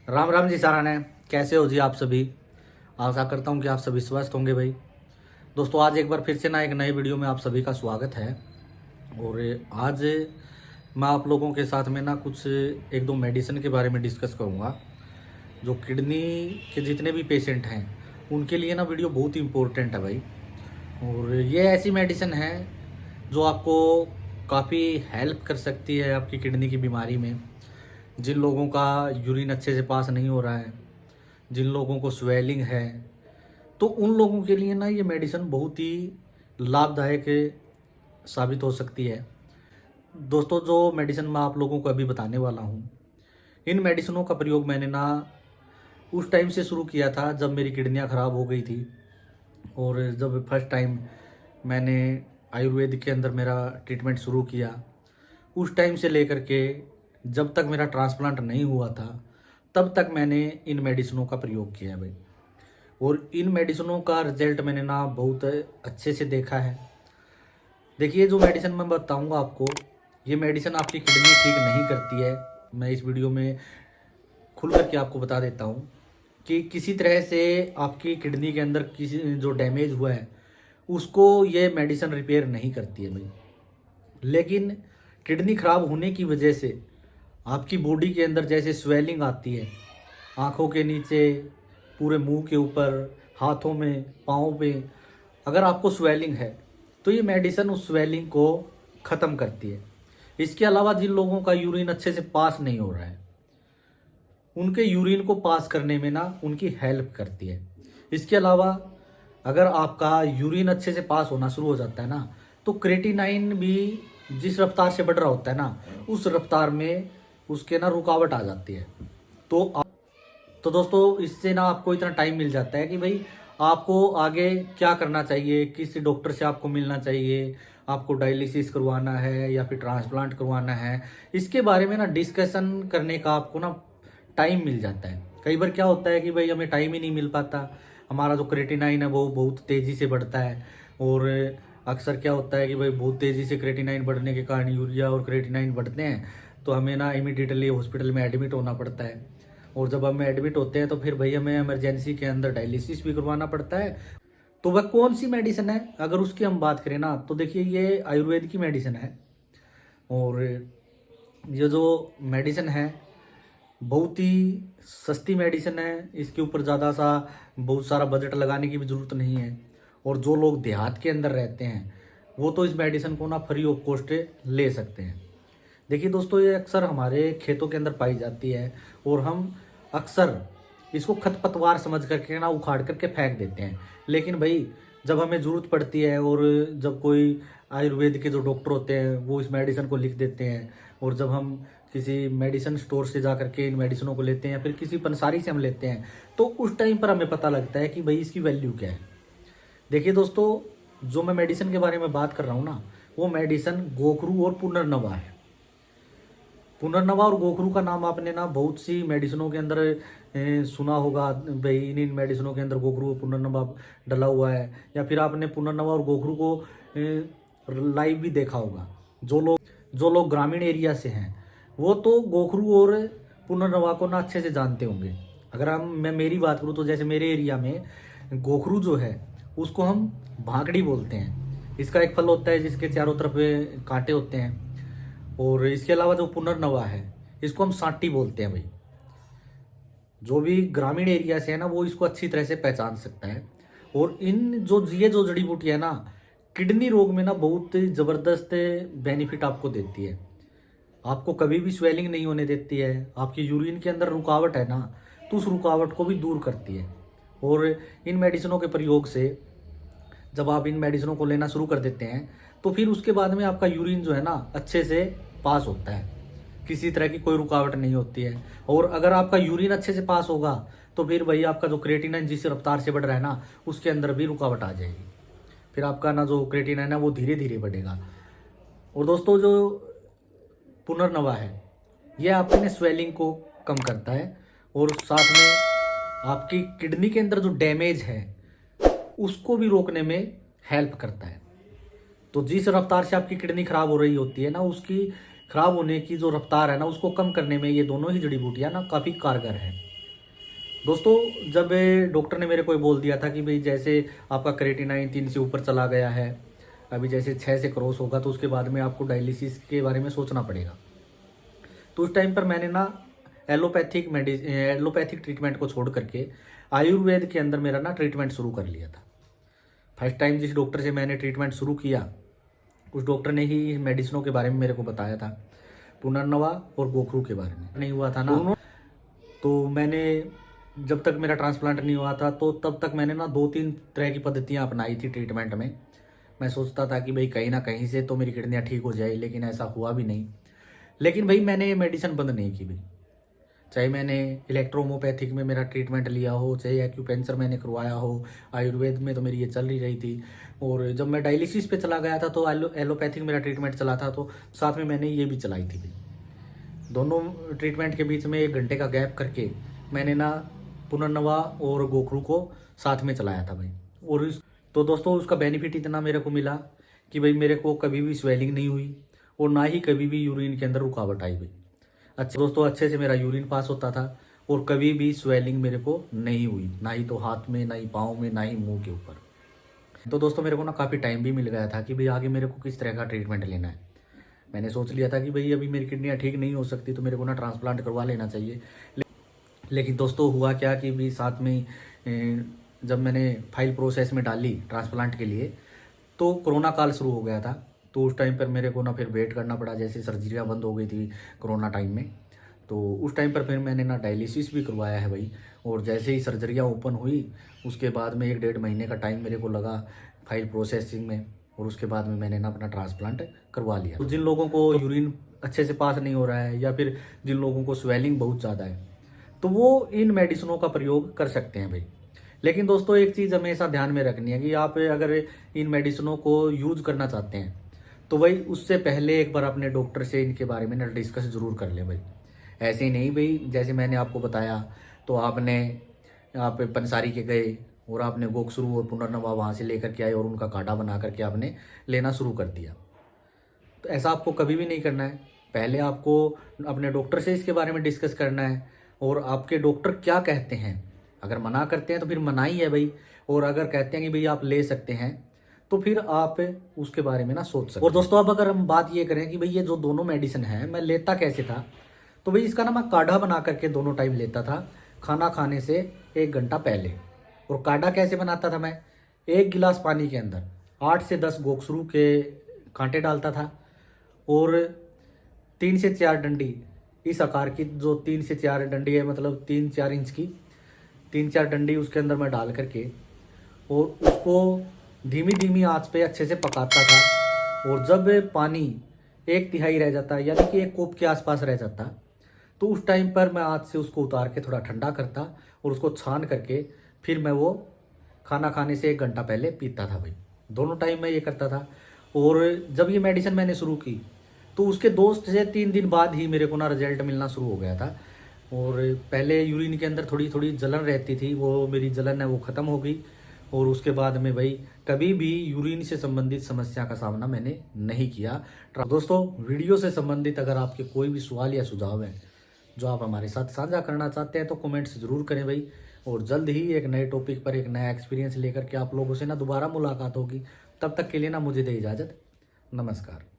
राम राम जी सारा ने कैसे हो जी आप सभी। आशा करता हूँ कि आप सभी स्वस्थ होंगे भाई। दोस्तों आज एक बार फिर से ना एक नए वीडियो में आप सभी का स्वागत है। और आज मैं आप लोगों के साथ में ना कुछ एक दो मेडिसिन के बारे में डिस्कस करूँगा जो किडनी के जितने भी पेशेंट हैं उनके लिए ना वीडियो बहुत ही इम्पोर्टेंट है भाई। और ये ऐसी मेडिसिन है जो आपको काफ़ी हेल्प कर सकती है आपकी किडनी की बीमारी में। जिन लोगों का यूरिन अच्छे से पास नहीं हो रहा है, जिन लोगों को स्वेलिंग है, तो उन लोगों के लिए ना ये मेडिसिन बहुत ही लाभदायक साबित हो सकती है। दोस्तों जो मेडिसिन मैं आप लोगों को अभी बताने वाला हूँ, इन मेडिसिनों का प्रयोग मैंने ना उस टाइम से शुरू किया था जब मेरी किडनियाँ ख़राब हो गई थी। और जब फर्स्ट टाइम मैंने आयुर्वेद के अंदर मेरा ट्रीटमेंट शुरू किया, उस टाइम से लेकर के जब तक मेरा ट्रांसप्लांट नहीं हुआ था तब तक मैंने इन मेडिसिनों का प्रयोग किया है भाई। और इन मेडिसिनों का रिजल्ट मैंने ना बहुत अच्छे से देखा है। देखिए जो मेडिसिन मैं बताऊंगा आपको, ये मेडिसिन आपकी किडनी ठीक नहीं करती है। मैं इस वीडियो में खुल करके आपको बता देता हूँ कि किसी तरह से आपकी किडनी के अंदर किसी जो डैमेज हुआ है उसको ये मेडिसिन रिपेयर नहीं करती है भाई। लेकिन किडनी खराब होने की वजह से आपकी बॉडी के अंदर जैसे स्वेलिंग आती है, आँखों के नीचे, पूरे मुंह के ऊपर, हाथों में, पाँव पे, अगर आपको स्वेलिंग है तो ये मेडिसिन उस स्वेलिंग को ख़त्म करती है। इसके अलावा जिन लोगों का यूरिन अच्छे से पास नहीं हो रहा है, उनके यूरिन को पास करने में ना उनकी हेल्प करती है। इसके अलावा अगर आपका यूरिन अच्छे से पास होना शुरू हो जाता है ना, तो क्रेटिनाइन भी जिस रफ्तार से बढ़ रहा होता है ना, उस रफ्तार में उसके ना रुकावट आ जाती है। तो तो दोस्तों इससे ना आपको इतना टाइम मिल जाता है कि भाई आपको आगे क्या करना चाहिए, किस डॉक्टर से आपको मिलना चाहिए, आपको डायलिसिस करवाना है या फिर ट्रांसप्लांट करवाना है, इसके बारे में ना डिस्कशन करने का आपको ना टाइम मिल जाता है। कई बार क्या होता है कि भाई हमें टाइम ही नहीं मिल पाता, हमारा जो क्रेटिनाइन है वो बहुत तेज़ी से बढ़ता है। और अक्सर क्या होता है कि भाई बहुत तेज़ी से क्रेटिनाइन बढ़ने के कारण यूरिया और क्रेटिनाइन बढ़ते हैं, तो हमें ना इमीडिएटली हॉस्पिटल में एडमिट होना पड़ता है। और जब हम एडमिट होते हैं तो फिर भाई हमें इमरजेंसी के अंदर डायलिसिस भी करवाना पड़ता है। तो वह कौन सी मेडिसिन है, अगर उसकी हम बात करें ना, तो देखिए ये आयुर्वेद की मेडिसिन है। और ये जो मेडिसिन है बहुत ही सस्ती मेडिसिन है, इसके ऊपर बहुत सारा बजट लगाने की भी ज़रूरत नहीं है। और जो लोग देहात के अंदर रहते हैं वो तो इस मेडिसिन को ना फ्री ऑफ कॉस्ट ले सकते हैं। देखिए दोस्तों ये अक्सर हमारे खेतों के अंदर पाई जाती है और हम अक्सर इसको खरपतवार समझ करके ना उखाड़ करके फेंक देते हैं। लेकिन भाई जब हमें ज़रूरत पड़ती है और जब कोई आयुर्वेद के जो डॉक्टर होते हैं वो इस मेडिसिन को लिख देते हैं, और जब हम किसी मेडिसिन स्टोर से जा करके इन मेडिसिनों को लेते हैं या फिर किसी पंसारी से हम लेते हैं, तो उस टाइम पर हमें पता लगता है कि भाई इसकी वैल्यू क्या है। देखिए दोस्तों जो मैं मेडिसिन के बारे में बात कर रहा हूँ ना, वो मेडिसिन गोखरू और पुनर्नवा है। पुनर्नवा और गोखरू का नाम आपने ना बहुत सी मेडिसिनों के अंदर सुना होगा भाई। इन मेडिसिनों के अंदर गोखरू और पुनर्नवा डला हुआ है, या फिर आपने पुनर्नवा और गोखरू को लाइव भी देखा होगा। जो लोग ग्रामीण एरिया से हैं वो तो गोखरू और पुनर्नवा को ना अच्छे से जानते होंगे। अगर मैं मेरी बात करूँ तो जैसे मेरे एरिया में गोखरू जो है उसको हम भांकड़ी बोलते हैं। इसका एक फल होता है जिसके चारों तरफ कांटे होते हैं। और इसके अलावा जो पुनर्नवा है इसको हम सांटी बोलते हैं भाई। जो भी ग्रामीण एरिया से है ना वो इसको अच्छी तरह से पहचान सकता है। और ये जो जड़ी बूटी है ना, किडनी रोग में ना बहुत ज़बरदस्त बेनिफिट आपको देती है। आपको कभी भी स्वेलिंग नहीं होने देती है। आपकी यूरिन के अंदर रुकावट है ना, तो उस रुकावट को भी दूर करती है। और इन मेडिसिनों के प्रयोग से जब आप इन मेडिसिनों को लेना शुरू कर देते हैं तो फिर उसके बाद में आपका यूरिन जो है ना अच्छे से पास होता है, किसी तरह की कोई रुकावट नहीं होती है। और अगर आपका यूरिन अच्छे से पास होगा तो फिर वही आपका जो क्रेटिनाइन जिस रफ्तार से बढ़ रहा है ना, उसके अंदर भी रुकावट आ जाएगी। फिर आपका ना जो क्रेटिनाइन है वो धीरे धीरे बढ़ेगा। और दोस्तों जो पुनर्नवा है ये आपके स्वेलिंग को कम करता है और साथ में आपकी किडनी के अंदर जो डैमेज है उसको भी रोकने में हेल्प करता है। तो जिस रफ्तार से आपकी किडनी खराब हो रही होती है ना, उसकी खराब होने की जो रफ्तार है ना उसको कम करने में ये दोनों ही जड़ी बूटियां ना काफ़ी कारगर है। दोस्तों जब डॉक्टर ने मेरे को ये बोल दिया था कि भाई जैसे आपका क्रेटिनाइन 3 से ऊपर चला गया है, अभी जैसे 6 से क्रॉस होगा तो उसके बाद में आपको डायलिसिस के बारे में सोचना पड़ेगा। तो उस टाइम पर मैंने ना एलोपैथिक ट्रीटमेंट को छोड़ करके आयुर्वेद के अंदर मेरा ना ट्रीटमेंट शुरू कर लिया था। फर्स्ट टाइम जिस डॉक्टर से मैंने ट्रीटमेंट शुरू किया उस डॉक्टर ने ही मेडिसिनों के बारे में मेरे को बताया था, पुनर्नवा और गोखरू के बारे में। नहीं हुआ था ना, तो मैंने जब तक मेरा ट्रांसप्लांट नहीं हुआ था तो तब तक मैंने ना 2-3 तरह की पद्धतियाँ अपनाई थी ट्रीटमेंट में। मैं सोचता था कि भाई कहीं ना कहीं से तो मेरी किडनियाँ ठीक हो जाए, लेकिन ऐसा हुआ भी नहीं। लेकिन भाई मैंने ये मेडिसिन बंद नहीं की भाई, चाहे मैंने इलेक्ट्रोहोमोपैथिक में मेरा ट्रीटमेंट लिया हो, चाहे एक्यूपेंचर मैंने करवाया हो, आयुर्वेद में तो मेरी ये चल ही रही थी। और जब मैं डायलिसिस पे चला गया था तो एलोपैथिक मेरा ट्रीटमेंट चला था, तो साथ में मैंने ये भी चलाई थी भाई। दोनों ट्रीटमेंट के बीच में 1 घंटे का गैप करके मैंने ना पुनर्नवा और गोखरू को साथ में चलाया था भाई। और तो दोस्तों उसका बेनिफिट इतना मेरे को मिला कि भाई मेरे को कभी भी स्वेलिंग नहीं हुई और ना ही कभी भी यूरिन के अंदर रुकावट आई भाई। अच्छा दोस्तों, अच्छे से मेरा यूरिन पास होता था और कभी भी स्वेलिंग मेरे को नहीं हुई, ना ही तो हाथ में, ना ही पाँव में, ना ही मुंह के ऊपर। तो दोस्तों मेरे को ना काफ़ी टाइम भी मिल गया था कि भाई आगे मेरे को किस तरह का ट्रीटमेंट लेना है। मैंने सोच लिया था कि भाई अभी मेरी किडनियाँ ठीक नहीं हो सकती तो मेरे को ना ट्रांसप्लांट करवा लेना चाहिए। लेकिन दोस्तों हुआ क्या कि भी साथ में जब मैंने फाइल प्रोसेस में डाली ट्रांसप्लांट के लिए तो कोरोना काल शुरू हो गया था। तो उस टाइम पर मेरे को ना फिर वेट करना पड़ा, जैसे सर्जरियाँ बंद हो गई थी कोरोना टाइम में। तो उस टाइम पर फिर मैंने ना डायलिसिस भी करवाया है भाई। और जैसे ही सर्जरियाँ ओपन हुई उसके बाद में 1-1.5 महीने का टाइम मेरे को लगा फाइल प्रोसेसिंग में, और उसके बाद में मैंने ना अपना ट्रांसप्लांट करवा लिया। तो जिन लोगों को यूरिन अच्छे से पास नहीं हो रहा है या फिर जिन लोगों को स्वेलिंग बहुत ज़्यादा है तो वो इन मेडिसिनों का प्रयोग कर सकते हैं भाई। लेकिन दोस्तों एक चीज़ हमेशा ध्यान में रखनी है कि आप अगर इन मेडिसिनों को यूज़ करना चाहते हैं तो भाई उससे पहले एक बार अपने डॉक्टर से इनके बारे में ना डिस्कस ज़रूर कर लें भाई। ऐसे ही नहीं भाई, जैसे मैंने आपको बताया तो आप पंसारी के गए और आपने गोखरू और पुनर्नवा वहाँ से लेकर के आए और उनका काढ़ा बना करके आपने लेना शुरू कर दिया। तो ऐसा आपको कभी भी नहीं करना है। पहले आपको अपने डॉक्टर से इसके बारे में डिस्कस करना है और आपके डॉक्टर क्या कहते हैं। अगर मना करते हैं तो फिर मना ही है भाई, और अगर कहते हैं कि भाई आप ले सकते हैं तो फिर आप उसके बारे में ना सोच सकते हैं। और दोस्तों अब अगर हम बात ये करें कि भाई ये जो दोनों मेडिसिन है मैं लेता कैसे था, तो भाई इसका ना मैं काढ़ा बना करके दोनों टाइम लेता था खाना खाने से 1 घंटा पहले। और काढ़ा कैसे बनाता था मैं, 1 गिलास पानी के अंदर 8 से 10 गोखरू के कांटे डालता था और 3 से 4 डंडी इस आकार की, जो 3 से 4 डंडी है मतलब 3-4 इंच की 3-4 डंडी उसके अंदर मैं डाल करके और उसको धीमी धीमी आंच पे अच्छे से पकाता था। और जब पानी 1/3 रह जाता यानी कि 1 कोप के आसपास रह जाता तो उस टाइम पर मैं आंच से उसको उतार के थोड़ा ठंडा करता और उसको छान करके फिर मैं वो खाना खाने से 1 घंटा पहले पीता था भाई। दोनों टाइम मैं ये करता था। और जब ये मेडिसिन मैंने शुरू की तो उसके 2 से 3 दिन बाद ही मेरे को ना रिजल्ट मिलना शुरू हो गया था। और पहले यूरिन के अंदर थोड़ी थोड़ी जलन रहती थी, वो मेरी जलन है वो ख़त्म हो गई। और उसके बाद में भाई कभी भी यूरिन से संबंधित समस्या का सामना मैंने नहीं किया। दोस्तों वीडियो से संबंधित अगर आपके कोई भी सवाल या सुझाव हैं जो आप हमारे साथ साझा करना चाहते हैं तो कमेंट्स ज़रूर करें भाई। और जल्द ही एक नए टॉपिक पर एक नया एक्सपीरियंस लेकर के आप लोगों से ना दोबारा मुलाकात होगी। तब तक के लिए ना मुझे दे इजाज़त, नमस्कार।